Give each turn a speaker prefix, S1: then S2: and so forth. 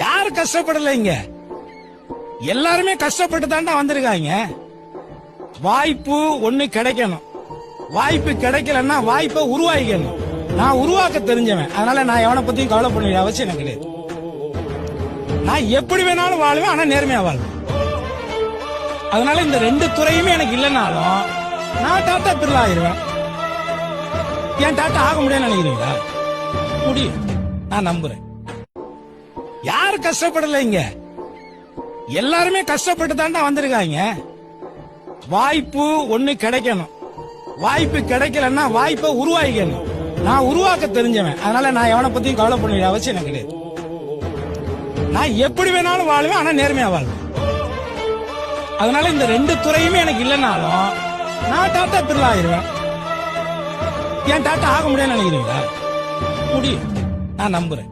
S1: யாரு கஷ்டப்படல இங்க? எல்லாருமே கஷ்டப்பட்டு தாண்டா வந்திருக்காங்க. வாய்ப்பு ஒண்ணு கிடைக்கணும். வாய்ப்பு கிடைக்கலன்னா வாய்ப்பை உருவாக்கிக்கணும். நான் உருவாக்க தெரிஞ்சவன், அதனால நான் எவனை பத்தியும் கவலை பண்ண வேண்டிய அவசியம் எனக்கு கிடையாது. நான் எப்படி வேணாலும் வாழ்வேன், ஆனா நேர்மையா வாழ்வேன். அதனால இந்த ரெண்டு துறையுமே எனக்கு இல்லைனாலும் நான் டாட்டா பிர்லா ஆயிருவேன். ஏன் டாட்டா ஆக முடியும்னு நினைக்கிறீங்களா? முடியும், நான் நம்புறேன். யாரு கஷ்டப்படல இங்க? எல்லாருமே கஷ்டப்பட்டு தாண்டா வந்திருக்காங்க. வாய்ப்பு ஒண்ணு கிடைக்கணும். வாய்ப்பு கிடைக்கலன்னா வாய்ப்பை உருவாக்கிக்கணும். நான் உருவாக்க தெரிஞ்சவன், அதனால நான் எவனை பத்தியும் கவலை பண்ண வேண்டிய அவசியம் எனக்கு கிடையாது. நான் எப்படி வேணாலும் வாழ்வேன், ஆனா நேர்மையா வாழ்வேன். அதனால இந்த ரெண்டு துறையுமே எனக்கு இல்லைனாலும் நான் டாட்டா பிர்லா ஆயிருவேன். ஏன் டாட்டா ஆக முடியும்னு நினைக்கிறீங்களா? முடியும், நான் நம்புறேன்.